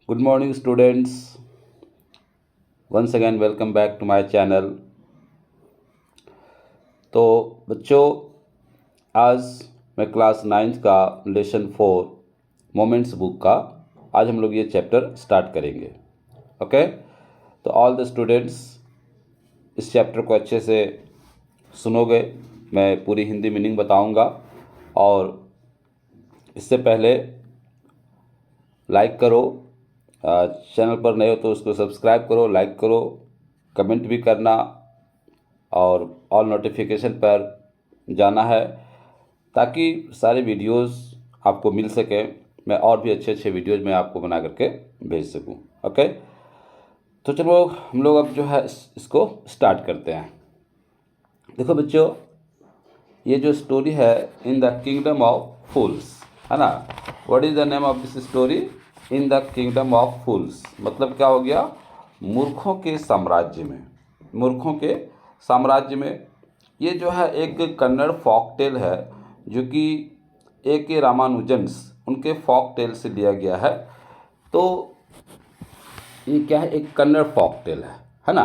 Good morning, students. Once again, welcome back to my channel. तो बच्चों, आज मैं क्लास 9th का लेसन 4 मोमेंट्स बुक का आज हम लोग ये चैप्टर स्टार्ट करेंगे। ओके, तो ऑल द स्टूडेंट्स इस चैप्टर को अच्छे से सुनोगे। मैं पूरी हिंदी मीनिंग बताऊंगा और इससे पहले लाइक करो, चैनल पर नए हो तो उसको सब्सक्राइब करो, लाइक करो, कमेंट भी करना और ऑल नोटिफिकेशन पर जाना है ताकि सारे वीडियोस आपको मिल सके। मैं और भी अच्छे अच्छे वीडियोस मैं आपको बना करके भेज सकूं। ओके, तो चलो हम लोग अब जो है इसको स्टार्ट करते हैं। देखो बच्चों, ये जो स्टोरी है in the kingdom of fools, है ना। What is the name of this story? In the kingdom of fools. मतलब क्या हो गया? मूर्खों के साम्राज्य में। मूर्खों के साम्राज्य में ये जो है एक कन्नड़ फॉक टेल है जो कि A.K. रामानुजन्स उनके फॉक टेल से लिया गया है। तो ये क्या है? एक कन्नड़ फॉक टेल है ना।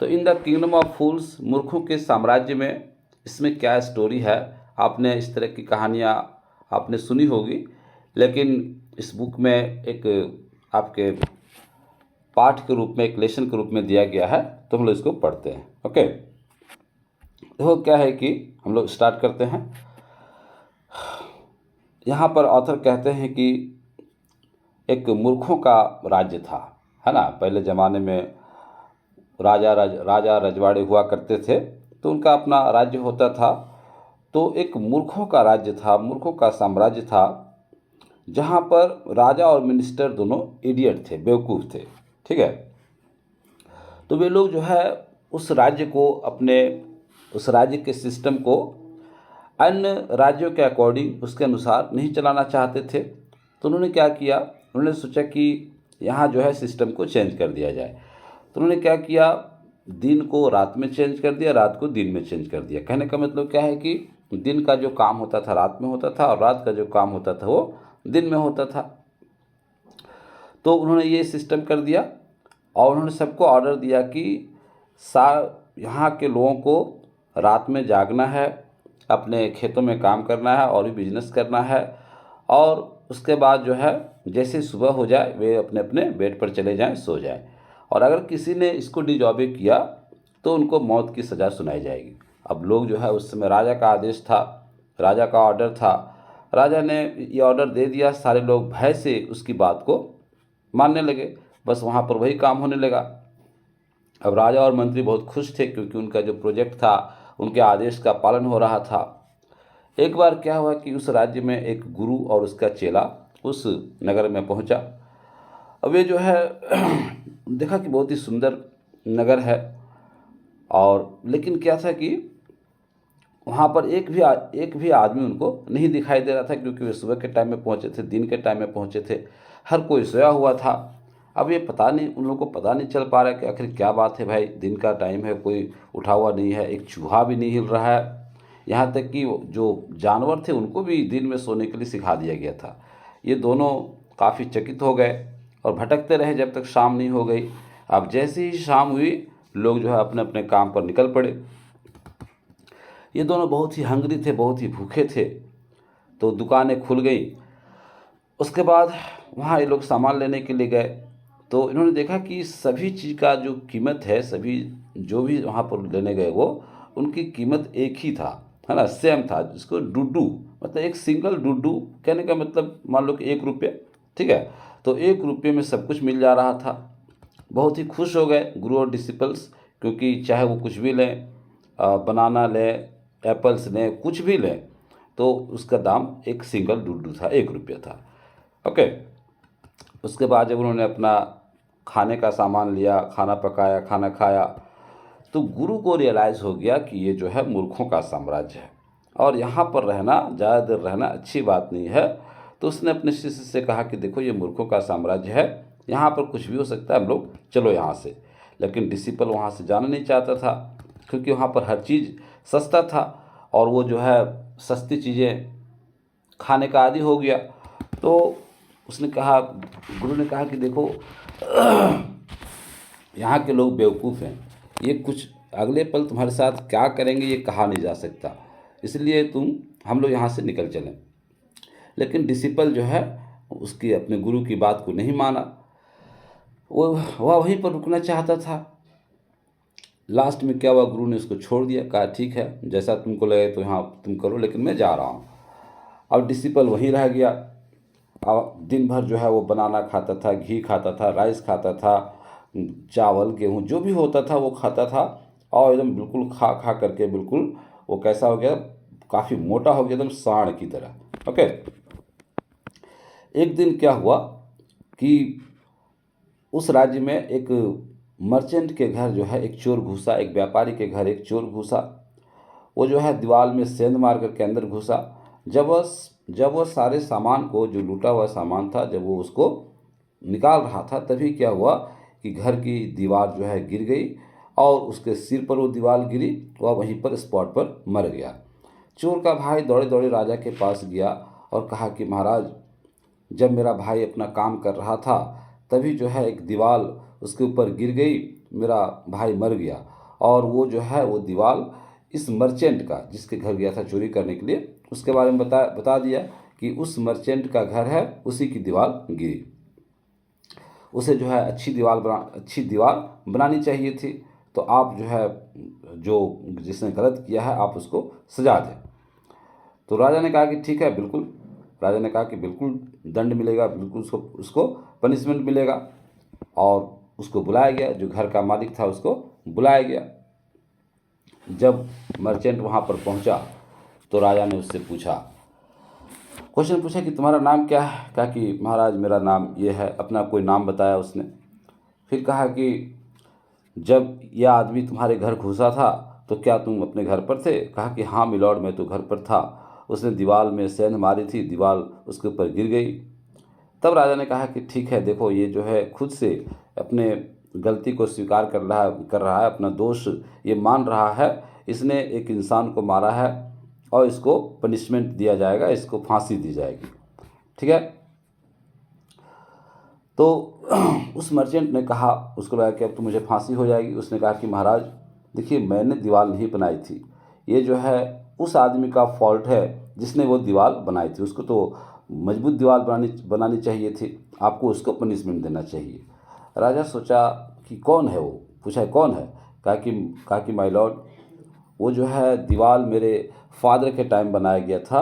तो इन द किंगडम ऑफ फूल्स, मूर्खों के साम्राज्य में, इसमें क्या स्टोरी है? आपने इस तरह की कहानियाँ आपने सुनी होगी, लेकिन इस बुक में एक आपके पाठ के रूप में, एक लेसन के रूप में दिया गया है। तो हम लोग इसको पढ़ते हैं। ओके, देखो क्या है कि हम लोग स्टार्ट करते हैं। यहाँ पर ऑथर कहते हैं कि एक मूर्खों का राज्य था, है ना। पहले ज़माने में राजा रजवाड़े हुआ करते थे, तो उनका अपना राज्य होता था। तो एक मूर्खों का राज्य था, मूर्खों का साम्राज्य था, जहाँ पर राजा और मिनिस्टर दोनों इडियट थे, बेवकूफ़ थे। ठीक है। तो वे लोग जो है उस राज्य को, अपने उस राज्य के सिस्टम को अन्य राज्यों के अकॉर्डिंग, उसके अनुसार नहीं चलाना चाहते थे। तो उन्होंने क्या किया? उन्होंने सोचा कि यहाँ जो है सिस्टम को चेंज कर दिया जाए। तो उन्होंने क्या किया? दिन को रात में चेंज कर दिया, रात को दिन में चेंज कर दिया। कहने का मतलब क्या है कि दिन का जो काम होता था रात में होता था और रात का जो काम होता था वो दिन में होता था। तो उन्होंने ये सिस्टम कर दिया और उन्होंने सबको ऑर्डर दिया कि यहाँ के लोगों को रात में जागना है, अपने खेतों में काम करना है और भी बिजनेस करना है, और उसके बाद जो है जैसे सुबह हो जाए वे अपने अपने बेड पर चले जाएं, सो जाएं। और अगर किसी ने इसको डिजॉबे किया तो उनको मौत की सज़ा सुनाई जाएगी। अब लोग जो है, उस समय राजा का आदेश था, राजा का ऑर्डर था, राजा ने ये ऑर्डर दे दिया। सारे लोग भय से उसकी बात को मानने लगे, बस वहाँ पर वही काम होने लगा। अब राजा और मंत्री बहुत खुश थे क्योंकि उनका जो प्रोजेक्ट था, उनके आदेश का पालन हो रहा था। एक बार क्या हुआ कि उस राज्य में एक गुरु और उसका चेला उस नगर में पहुंचा। अब ये जो है देखा कि बहुत ही सुंदर नगर है, और लेकिन क्या था कि वहाँ पर एक भी आदमी उनको नहीं दिखाई दे रहा था, क्योंकि वे सुबह के टाइम में पहुँचे थे, दिन के टाइम में पहुँचे थे। हर कोई सोया हुआ था। अब ये पता नहीं, उन लोगों को पता नहीं चल पा रहा है कि आखिर क्या बात है। भाई, दिन का टाइम है, कोई उठा हुआ नहीं है, एक चूहा भी नहीं हिल रहा है। यहाँ तक कि जो जानवर थे उनको भी दिन में सोने के लिए सिखा दिया गया था। ये दोनों काफ़ी चकित हो गए और भटकते रहे जब तक शाम नहीं हो गई। अब जैसे ही शाम हुई, लोग जो है अपने अपने काम पर निकल पड़े। ये दोनों बहुत ही हंग्री थे, बहुत ही भूखे थे। तो दुकानें खुल गई। उसके बाद वहाँ ये लोग सामान लेने के लिए गए, तो इन्होंने देखा कि सभी चीज़ का जो कीमत है, सभी जो भी वहाँ पर लेने गए वो उनकी कीमत एक ही था, है ना, सेम था। जिसको डुड्डू, मतलब एक सिंगल डुड्डू, कहने का मतलब मान लो कि 1 रुपये। ठीक है, तो 1 रुपये में सब कुछ मिल जा रहा था। बहुत ही खुश हो गए गुरु और डिसिपल्स, क्योंकि चाहे वो कुछ भी लें, बनाना लें, एप्पल्स लें, कुछ भी लें, तो उसका दाम एक सिंगल डुड्डू था, 1 रुपया था। ओके, उसके बाद जब उन्होंने अपना खाने का सामान लिया, खाना पकाया, खाना खाया, तो गुरु को रियलाइज़ हो गया कि ये जो है मूर्खों का साम्राज्य है और यहाँ पर रहना, ज़्यादा देर रहना अच्छी बात नहीं है। तो उसने अपने शिष्य से कहा कि देखो, ये मूर्खों का साम्राज्य है, यहाँ पर कुछ भी हो सकता है, हम लोग चलो यहाँ से। लेकिन डिसिपल वहाँ से जाना नहीं चाहता था, क्योंकि वहाँ पर हर चीज़ सस्ता था और वो जो है सस्ती चीज़ें खाने का आदी हो गया। तो उसने कहा, गुरु ने कहा कि देखो यहाँ के लोग बेवकूफ़ हैं, ये कुछ अगले पल तुम्हारे साथ क्या करेंगे ये कहा नहीं जा सकता, इसलिए हम लोग यहाँ से निकल चलें। लेकिन डिसिपल जो है उसकी अपने गुरु की बात को नहीं माना, वो वह वहीं पर रुकना चाहता था। लास्ट में क्या हुआ, गुरु ने उसको छोड़ दिया, कहा ठीक है जैसा तुमको लगे तो यहाँ तुम करो, लेकिन मैं जा रहा हूँ। अब डिसिपल वहीं रह गया। अब दिन भर जो है वो बनाना खाता था, घी खाता था, राइस खाता था, चावल गेहूँ जो भी होता था वो खाता था, और एकदम बिल्कुल खा खा करके बिल्कुल वो कैसा हो गया, काफ़ी मोटा हो गया, एकदम सांड की तरह। ओके। एक दिन क्या हुआ कि उस राज्य में एक मर्चेंट के घर जो है एक चोर घुसा, एक व्यापारी के घर एक चोर घुसा। वो जो है दीवार में सेंध मार करके अंदर घुसा। जब वह सारे सामान को, जो लूटा हुआ सामान था, जब वो उसको निकाल रहा था, तभी क्या हुआ कि घर की दीवार जो है गिर गई और उसके सिर पर वो दीवार गिरी, वह वहीं पर स्पॉट पर मर गया। चोर का भाई दौड़े दौड़े राजा के पास गया और कहा कि महाराज, जब मेरा भाई अपना काम कर रहा था तभी जो है एक दीवार उसके ऊपर गिर गई, मेरा भाई मर गया, और वो जो है वो दीवार इस मर्चेंट का, जिसके घर गया था चोरी करने के लिए, उसके बारे में बता दिया कि उस मर्चेंट का घर है, उसी की दीवार गिरी। उसे जो है अच्छी दीवार बनानी चाहिए थी, तो आप जो है, जो जिसने गलत किया है आप उसको सजा दें। तो राजा ने कहा कि ठीक है, बिल्कुल। राजा ने कहा कि बिल्कुल दंड मिलेगा, बिल्कुल उसको पनिशमेंट मिलेगा। और उसको बुलाया गया, जो घर का मालिक था उसको बुलाया गया। जब मर्चेंट वहाँ पर पहुँचा तो राजा ने उससे क्वेश्चन पूछा कि तुम्हारा नाम क्या है। कहा कि महाराज मेरा नाम ये है, अपना कोई नाम बताया उसने। फिर कहा कि जब यह आदमी तुम्हारे घर घुसा था तो क्या तुम अपने घर पर थे। कहा कि हाँ मिलॉर्ड, मैं तो घर पर था, उसने दीवार में सेंध मारी थी, दीवार उसके ऊपर गिर गई। तब राजा ने कहा कि ठीक है, देखो ये जो है खुद से अपने गलती को स्वीकार कर रहा है, अपना दोष ये मान रहा है, इसने एक इंसान को मारा है और इसको पनिशमेंट दिया जाएगा, इसको फांसी दी जाएगी। ठीक है। तो उस मर्चेंट ने कहा, उसको लगा कि अब तो मुझे फांसी हो जाएगी। उसने कहा कि महाराज देखिए, मैंने दीवार नहीं बनाई थी, ये जो है उस आदमी का फॉल्ट है जिसने वो दीवार बनाई थी, उसको तो मजबूत दीवार बनानी चाहिए थी, आपको उसको पनिशमेंट देना चाहिए। राजा सोचा कि कौन है वो, पूछा कौन है। कहा कि माय लॉर्ड, वो जो है दीवार मेरे फादर के टाइम बनाया गया था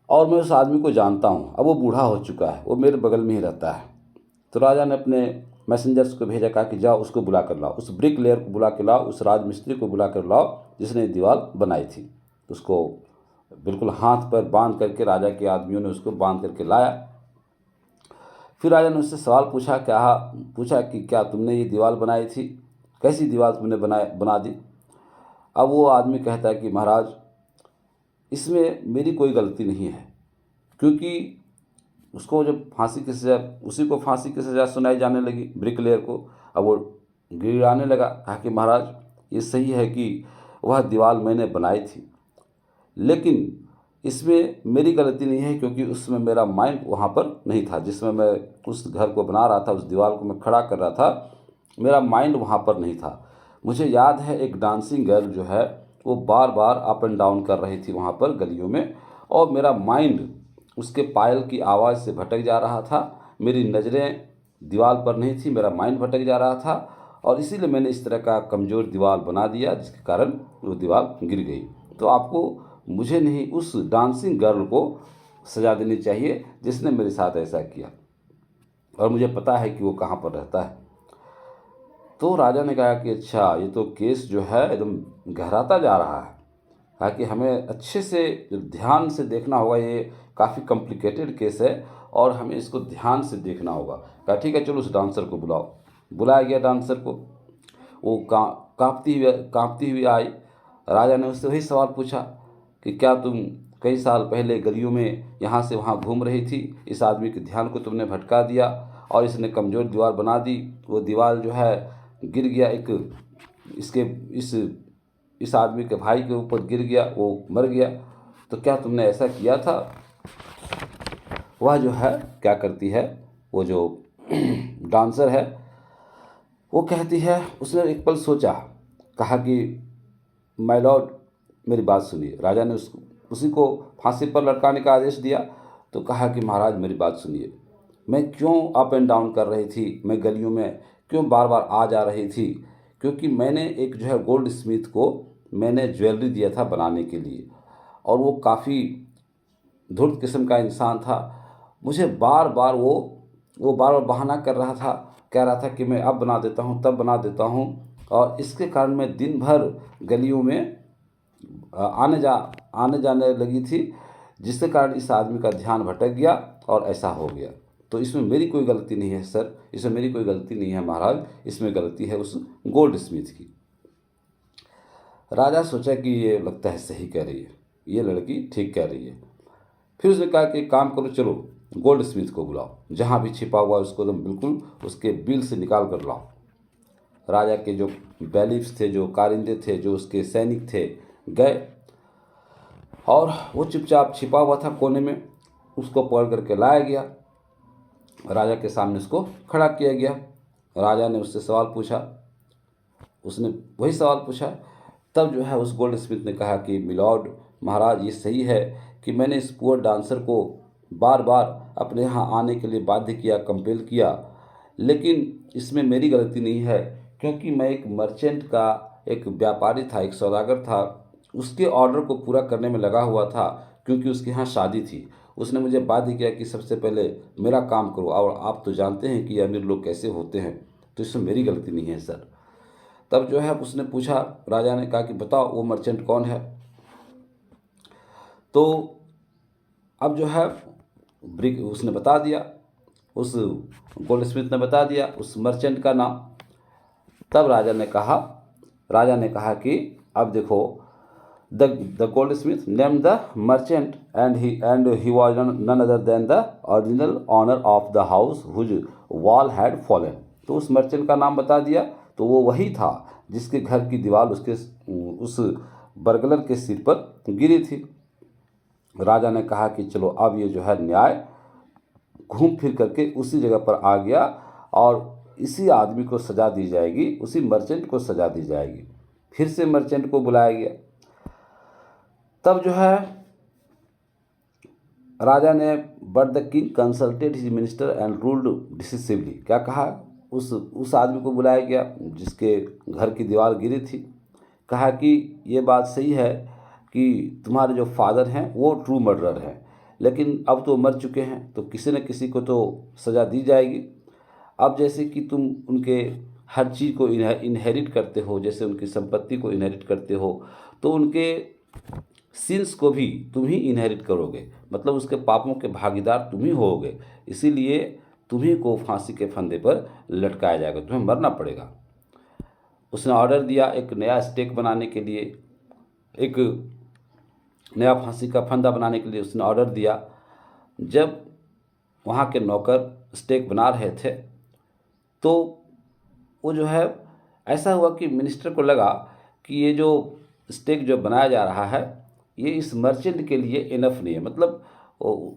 और मैं उस आदमी को जानता हूँ, अब वो बूढ़ा हो चुका है, वो मेरे बगल में ही रहता है। तो राजा ने अपने मैसेंजर्स को भेजा, कहा कि जाओ उसको बुला कर लाओ, उस ब्रिक लेयर को बुला कर लाओ, उस राजमिस्त्री को बुला कर लाओ जिसने दीवार बनाई थी। उसको बिल्कुल हाथ पर बांध करके राजा के आदमियों ने उसको बांध करके लाया। फिर राजा ने उससे सवाल पूछा कि क्या तुमने ये दीवार बनाई थी, कैसी दीवार तुमने बना दी। अब वो आदमी कहता है कि महाराज इसमें मेरी कोई गलती नहीं है, क्योंकि उसको जब उसी को फांसी की सज़ा सुनाई जाने लगी, ब्रिकलेयर को। अब वो गिड़गिड़ाने लगा। कहा कि महाराज ये सही है कि वह दीवार मैंने बनाई थी, लेकिन इसमें मेरी गलती नहीं है, क्योंकि उसमें मेरा माइंड वहाँ पर नहीं था, जिसमें मैं उस घर को बना रहा था, उस दीवार को मैं खड़ा कर रहा था, मेरा माइंड वहाँ पर नहीं था। मुझे याद है एक डांसिंग गर्ल जो है वो बार बार अप एंड डाउन कर रही थी वहाँ पर गलियों में, और मेरा माइंड उसके पायल की आवाज़ से भटक जा रहा था, मेरी नज़रें दीवार पर नहीं थी, मेरा माइंड भटक जा रहा था, और इसीलिए मैंने इस तरह का कमज़ोर दीवार बना दिया, जिसके कारण वो दीवार गिर गई। तो आपको मुझे नहीं, उस डांसिंग गर्ल को सज़ा देनी चाहिए जिसने मेरे साथ ऐसा किया, और मुझे पता है कि वो कहाँ पर रहता है। तो राजा ने कहा कि अच्छा, ये तो केस जो है एकदम गहराता जा रहा है। कहा कि हमें अच्छे से ध्यान से देखना होगा, ये काफ़ी कॉम्प्लिकेटेड केस है और हमें इसको ध्यान से देखना होगा। कहा ठीक है, चलो उस डांसर को बुलाओ। बुलाया गया डांसर को। वो कांपती हुई आई। राजा ने उससे वही सवाल पूछा कि क्या तुम कई साल पहले गलियों में यहाँ से वहाँ घूम रही थी, इस आदमी के ध्यान को तुमने भटका दिया और इसने कमज़ोर दीवार बना दी, वो दीवार जो है गिर गया, इस आदमी के भाई के ऊपर गिर गया, वो मर गया, तो क्या तुमने ऐसा किया था। वह जो है क्या करती है, वो जो डांसर है वो कहती है, उसने एक पल सोचा, कहा कि माय लॉर्ड मेरी बात सुनिए। राजा ने उसी को फांसी पर लटकाने का आदेश दिया। तो कहा कि महाराज मेरी बात सुनिए, मैं क्यों अप एंड डाउन कर रही थी, मैं गलियों में क्यों बार बार आ जा रही थी, क्योंकि मैंने एक जो है गोल्ड स्मिथ को मैंने ज्वेलरी दिया था बनाने के लिए, और वो काफ़ी धूर्त किस्म का इंसान था। मुझे बार बार वो बार बार बहाना कर रहा था, कह रहा था कि मैं अब बना देता हूँ, तब बना देता हूँ, और इसके कारण मैं दिन भर गलियों में आने जाने लगी थी, जिसके कारण इस आदमी का ध्यान भटक गया और ऐसा हो गया। तो इसमें मेरी कोई गलती नहीं है सर, इसमें मेरी कोई गलती नहीं है महाराज, इसमें गलती है उस गोल्ड स्मिथ की। राजा सोचा कि ये लगता है सही कह रही है, ये लड़की ठीक कह रही है। फिर उसने कहा कि एक काम करो, चलो गोल्ड स्मिथ को बुलाओ, जहाँ भी छिपा हुआ है उसको एकदम बिल्कुल उसके बिल से निकाल कर लाओ। राजा के जो बैलिफ्स थे, जो कारिंदे थे, जो उसके सैनिक थे, गए और वो चुपचाप छिपा हुआ था कोने में, उसको पकड़ करके लाया गया। राजा के सामने उसको खड़ा किया गया। राजा ने उससे सवाल पूछा, उसने वही सवाल पूछा। तब जो है उस गोल्ड स्मिथ ने कहा कि मिलॉर्ड महाराज, ये सही है कि मैंने इस पुअर डांसर को बार बार अपने यहाँ आने के लिए बाध्य किया, कंपेल किया, लेकिन इसमें मेरी गलती नहीं है, क्योंकि मैं एक मर्चेंट का एक व्यापारी था, एक सौदागर था, उसके ऑर्डर को पूरा करने में लगा हुआ था, क्योंकि उसके यहाँ शादी थी। उसने मुझे बाध्य किया कि सबसे पहले मेरा काम करो, और आप तो जानते हैं कि अमीर लोग कैसे होते हैं, तो इसमें मेरी गलती नहीं है सर। तब जो है उसने पूछा, राजा ने कहा कि बताओ वो मर्चेंट कौन है। तो अब जो है ब्रिक उसने बता दिया, उस गोल्ड स्मिथ ने बता दिया उस मर्चेंट का नाम। तब राजा ने कहा कि अब देखो, the goldsmith name the merchant and he was none other than the original owner of the house whose wall had fallen. तो उस मर्चेंट का नाम बता दिया, तो वो वही था जिसके घर की दीवार उसके उस बरगलर के सिर पर गिरी थी। राजा ने कहा कि चलो अब ये जो है न्याय घूम फिर करके उसी जगह पर आ गया, और इसी आदमी को सज़ा दी जाएगी, उसी मर्चेंट को सज़ा दी जाएगी। फिर से मर्चेंट को बुलाया गया। तब जो है राजा ने but the king consulted his minister and ruled decisively. क्या कहा, उस आदमी को बुलाया गया जिसके घर की दीवार गिरी थी। कहा कि ये बात सही है कि तुम्हारे जो फादर हैं वो ट्रू मर्डरर हैं, लेकिन अब तो मर चुके हैं, तो किसी न किसी को तो सज़ा दी जाएगी। अब जैसे कि तुम उनके हर चीज़ को इनहेरिट करते हो, जैसे उनकी संपत्ति को इनहेरिट करते हो, तो उनके सिंस को भी तुम ही इनहेरिट करोगे, मतलब उसके पापों के भागीदार तुम ही होगे। इसीलिए तुम्ही को फांसी के फंदे पर लटकाया जाएगा, तुम्हें मरना पड़ेगा। उसने ऑर्डर दिया एक नया स्टेक बनाने के लिए, एक नया फांसी का फंदा बनाने के लिए उसने ऑर्डर दिया। जब वहाँ के नौकर स्टेक बना रहे थे, तो वो जो है ऐसा हुआ कि मिनिस्टर को लगा कि ये जो स्टेक जो बनाया जा रहा है ये इस मर्चेंट के लिए इनफ नहीं है। मतलब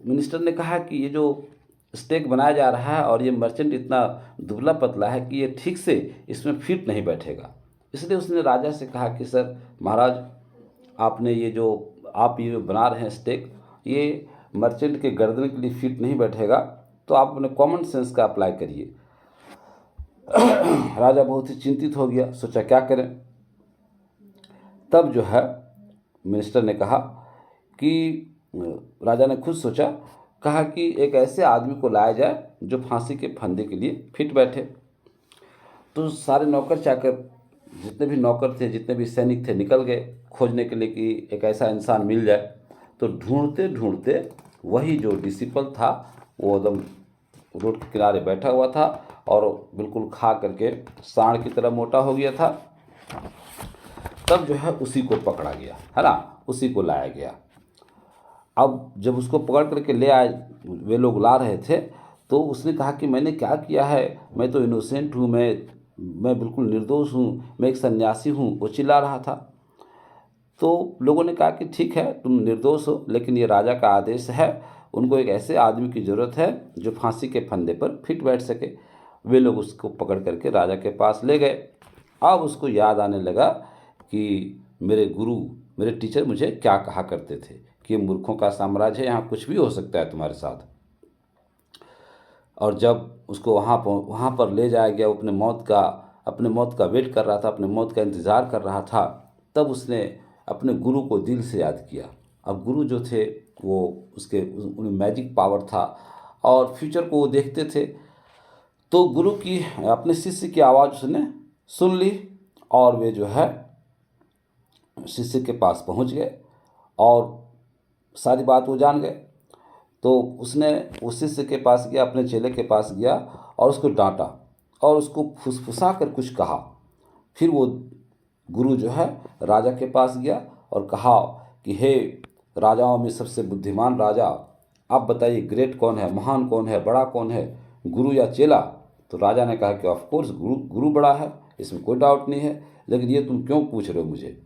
मिनिस्टर ने कहा कि ये जो स्टेक बनाया जा रहा है और ये मर्चेंट इतना दुबला पतला है कि ये ठीक से इसमें फिट नहीं बैठेगा। इसलिए उसने राजा से कहा कि सर महाराज, आपने आप ये जो बना रहे हैं स्टेक, ये मर्चेंट के गर्दन के लिए फिट नहीं बैठेगा, तो आप अपने कॉमन सेंस का अप्लाई करिए। राजा बहुत ही चिंतित हो गया, सोचा क्या करें। तब जो है मिनिस्टर ने कहा कि राजा ने खुद सोचा, कहा कि एक ऐसे आदमी को लाया जाए जो फांसी के फंदे के लिए फिट बैठे। तो सारे नौकर चाकर, जितने भी नौकर थे, जितने भी सैनिक थे, निकल गए खोजने के लिए कि एक ऐसा इंसान मिल जाए। तो ढूंढते ढूंढते वही जो डिसिपल था वो एकदम रोड के किनारे बैठा हुआ था और बिल्कुल खा करके सांड की तरह मोटा हो गया था। तब जो है उसी को पकड़ा गया, है ना, उसी को लाया गया। अब जब उसको पकड़ करके ले आए, वे लोग ला रहे थे, तो उसने कहा कि मैंने क्या किया है, मैं तो इनोसेंट हूँ, मैं बिल्कुल निर्दोष हूँ, मैं एक सन्यासी हूँ, वो चिल्ला रहा था। तो लोगों ने कहा कि ठीक है तुम निर्दोष हो, लेकिन ये राजा का आदेश है, उनको एक ऐसे आदमी की ज़रूरत है जो फांसी के फंदे पर फिट बैठ सके। वे लोग उसको पकड़ करके राजा के पास ले गए। अब उसको याद आने लगा कि मेरे गुरु, मेरे टीचर मुझे क्या कहा करते थे कि ये मूर्खों का साम्राज्य है, यहाँ कुछ भी हो सकता है तुम्हारे साथ। और जब उसको वहाँ पर ले जाया गया, वो अपने मौत का वेट कर रहा था, अपने मौत का इंतज़ार कर रहा था, तब उसने अपने गुरु को दिल से याद किया। अब गुरु जो थे वो उनमें मैजिक पावर था और फ्यूचर को वो देखते थे। तो गुरु की, अपने शिष्य की आवाज़ उसने सुन ली और वे जो है शिष्य के पास पहुंच गए और सारी बात वो जान गए। तो उसने उस शिष्य के पास गया, अपने चेले के पास गया और उसको डांटा और उसको फुसफुसा कर कुछ कहा। फिर वो गुरु जो है राजा के पास गया और कहा कि हे राजाओं में सबसे बुद्धिमान राजा, आप बताइए ग्रेट कौन है, महान कौन है, बड़ा कौन है, गुरु या चेला? तो राजा ने कहा कि ऑफ कोर्स गुरु बड़ा है, इसमें कोई डाउट नहीं है, लेकिन ये तुम क्यों पूछ रहे हो मुझे?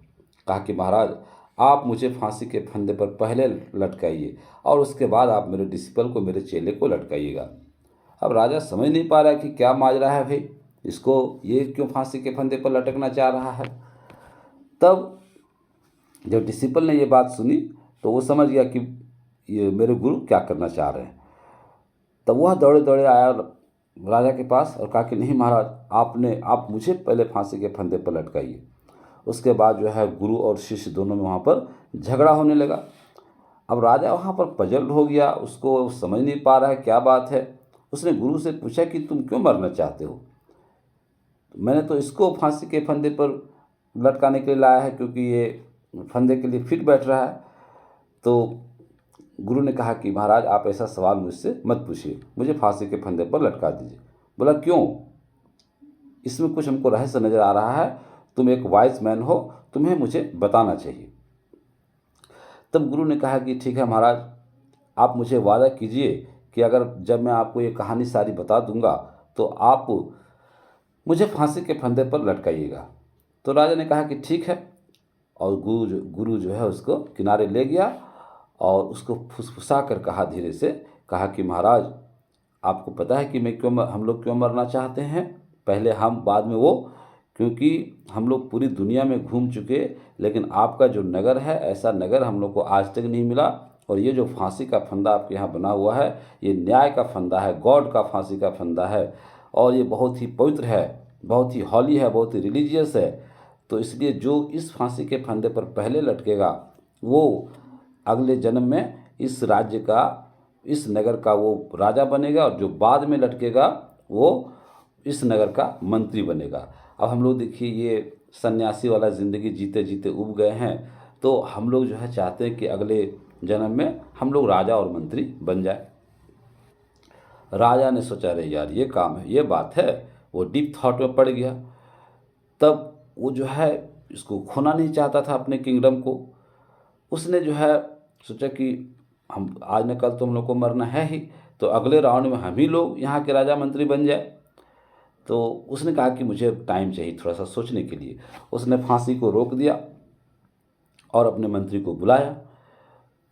कहा कि महाराज आप मुझे फांसी के फंदे पर पहले लटकाइए और उसके बाद आप मेरे डिसिपल को, मेरे चेले को लटकाइएगा। अब राजा समझ नहीं पा रहा है कि क्या माजरा है भाई, इसको ये क्यों फांसी के फंदे पर लटकना चाह रहा है। तब जब डिसिपल ने ये बात सुनी तो वो समझ गया कि ये मेरे गुरु क्या करना चाह रहे हैं। तब वह दौड़े दौड़े आया राजा के पास और कहा कि नहीं महाराज, आप मुझे पहले फांसी के फंदे पर लटकाइए। उसके बाद जो है गुरु और शिष्य दोनों में वहाँ पर झगड़ा होने लगा। अब राजा वहाँ पर पजल्ड हो गया, उसको समझ नहीं पा रहा है क्या बात है। उसने गुरु से पूछा कि तुम क्यों मरना चाहते हो? मैंने तो इसको फांसी के फंदे पर लटकाने के लिए लाया है क्योंकि ये फंदे के लिए फिट बैठ रहा है। तो गुरु ने कहा कि महाराज आप ऐसा सवाल मुझसे मत पूछिए, मुझे फांसी के फंदे पर लटका दीजिए। बोला क्यों? इसमें कुछ हमको रहस्य नज़र आ रहा है, तुम एक वाइज मैन हो, तुम्हें मुझे बताना चाहिए। तब गुरु ने कहा कि ठीक है महाराज, आप मुझे वादा कीजिए कि अगर जब मैं आपको ये कहानी सारी बता दूंगा तो आप मुझे फांसी के फंदे पर लटकाइएगा। तो राजा ने कहा कि ठीक है, और गुरु जो है उसको किनारे ले गया और उसको फुसफुसा कर कहा, धीरे से कहा कि महाराज आपको पता है कि हम लोग क्यों मरना चाहते हैं? पहले हम, बाद में वो, क्योंकि हम लोग पूरी दुनिया में घूम चुके, लेकिन आपका जो नगर है, ऐसा नगर हम लोग को आज तक नहीं मिला। और ये जो फांसी का फंदा आपके यहाँ बना हुआ है, ये न्याय का फंदा है, गॉड का फांसी का फंदा है, और ये बहुत ही पवित्र है, बहुत ही हॉली है, बहुत ही रिलीजियस है। तो इसलिए जो इस फांसी के फंदे पर पहले लटकेगा वो अगले जन्म में इस राज्य का, इस नगर का वो राजा बनेगा, और जो बाद में लटकेगा वो इस नगर का मंत्री बनेगा। अब हम लोग देखिए ये सन्यासी वाला ज़िंदगी जीते जीते उब गए हैं, तो हम लोग जो है चाहते हैं कि अगले जन्म में हम लोग राजा और मंत्री बन जाए। राजा ने सोचा अरे यार ये काम है, ये बात है, वो डीप थॉट में पड़ गया। तब वो जो है इसको खोना नहीं चाहता था अपने किंगडम को। उसने जो है सोचा कि हम आज न कल तो हम लोग को मरना है ही, तो अगले राउंड में हम ही लोग यहाँ के राजा मंत्री बन जाए। तो उसने कहा कि मुझे टाइम चाहिए थोड़ा सा सोचने के लिए। उसने फांसी को रोक दिया और अपने मंत्री को बुलाया।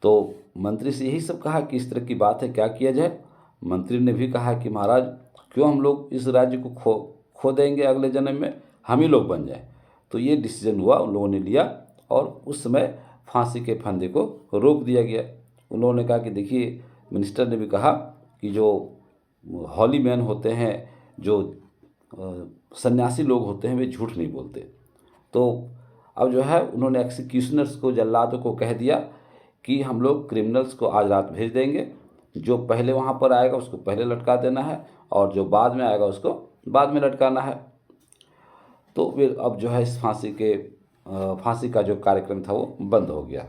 तो मंत्री से यही सब कहा कि इस तरह की बात है, क्या किया जाए। मंत्री ने भी कहा कि महाराज क्यों हम लोग इस राज्य को खो देंगे, अगले जन्म में हम ही लोग बन जाएं। तो ये डिसीजन हुआ, उन लोगों ने लिया और उस समय फांसी के फंदे को रोक दिया गया। उन लोगों ने कहा कि देखिए, मिनिस्टर ने भी कहा कि जो हॉली मैन होते हैं, जो सन्यासी लोग होते हैं, वे झूठ नहीं बोलते। तो अब जो है उन्होंने एक्सिक्यूशनर्स को, जल्लादों को कह दिया कि हम लोग क्रिमिनल्स को आज रात भेज देंगे, जो पहले वहाँ पर आएगा उसको पहले लटका देना है और जो बाद में आएगा उसको बाद में लटकाना है। तो फिर अब जो है इस फांसी का जो कार्यक्रम था वो बंद हो गया।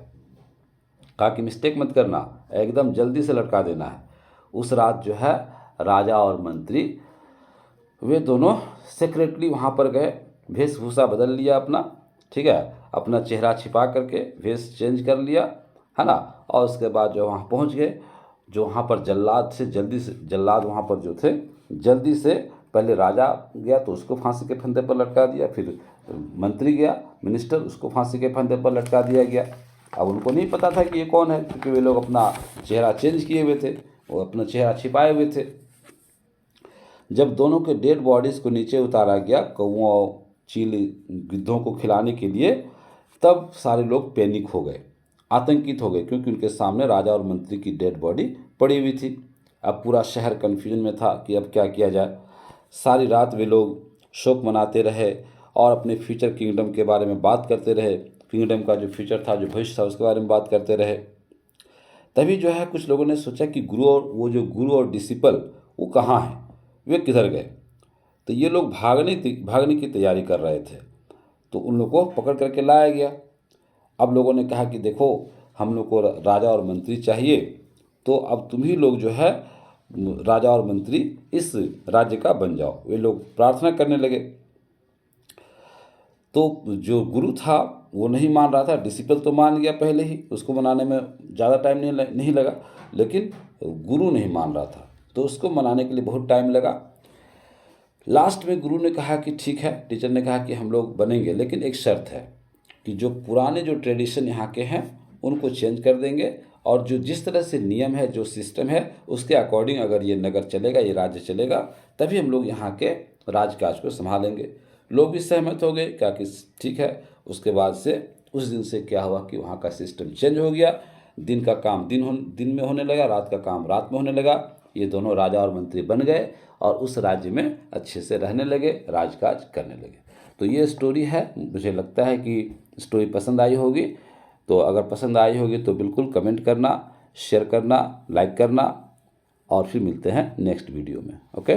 कहा कि मिस्टेक मत करना, एकदम जल्दी से लटका देना है। उस रात जो है राजा और मंत्री वे दोनों सेक्रेटली वहाँ पर गए, वेशभूषा बदल लिया अपना, ठीक है, अपना चेहरा छिपा करके वेश चेंज कर लिया, है ना। और उसके बाद जो वहाँ पहुँच गए, जो वहाँ पर जल्लाद वहाँ पर जो थे, जल्दी से पहले राजा गया तो उसको फांसी के फंदे पर लटका दिया, फिर मंत्री गया, मिनिस्टर, उसको फांसी के फंदे पर लटका दिया गया। अब उनको नहीं पता था कि ये कौन है, क्योंकि वे लोग अपना चेहरा चेंज किए हुए थे, वो अपना चेहरा छिपाए हुए थे। जब दोनों के डेड बॉडीज़ को नीचे उतारा गया कौओं और चील गिद्धों को खिलाने के लिए, तब सारे लोग पैनिक हो गए, आतंकित हो गए, क्योंकि उनके सामने राजा और मंत्री की डेड बॉडी पड़ी हुई थी। अब पूरा शहर कन्फ्यूजन में था कि अब क्या किया जाए। सारी रात वे लोग शोक मनाते रहे और अपने फ्यूचर किंगडम के बारे में बात करते रहे। किंगडम का जो फ्यूचर था, जो भविष्य था, उसके बारे में बात करते रहे। तभी जो है कुछ लोगों ने सोचा कि गुरु और डिसिपल वो कहाँ हैं, वे किधर गए। तो ये लोग भागने की तैयारी कर रहे थे, तो उन लोगों को पकड़ करके लाया गया। अब लोगों ने कहा कि देखो, हम लोग को राजा और मंत्री चाहिए, तो अब तुम ही लोग जो है राजा और मंत्री इस राज्य का बन जाओ। वे लोग प्रार्थना करने लगे। तो जो गुरु था वो नहीं मान रहा था, डिसिपल तो मान गया पहले ही, उसको मनाने में ज़्यादा टाइम नहीं लगा, लेकिन गुरु नहीं मान रहा था, तो उसको मनाने के लिए बहुत टाइम लगा। लास्ट में गुरु ने कहा कि ठीक है, टीचर ने कहा कि हम लोग बनेंगे, लेकिन एक शर्त है कि जो पुराने जो ट्रेडिशन यहाँ के हैं उनको चेंज कर देंगे, और जो जिस तरह से नियम है, जो सिस्टम है, उसके अकॉर्डिंग अगर ये नगर चलेगा, ये राज्य चलेगा, तभी हम लोग यहाँ के राजकाज को संभालेंगे। लोग भी सहमत हो गए, क्या कि ठीक है। उसके बाद से उस दिन से क्या हुआ कि वहाँ का सिस्टम चेंज हो गया। दिन का काम दिन में होने लगा, रात का काम रात में होने लगा। ये दोनों राजा और मंत्री बन गए और उस राज्य में अच्छे से रहने लगे, राजकाज करने लगे। तो ये स्टोरी है। मुझे लगता है कि स्टोरी पसंद आई होगी। तो अगर पसंद आई होगी तो बिल्कुल कमेंट करना, शेयर करना, लाइक करना, और फिर मिलते हैं नेक्स्ट वीडियो में। ओके।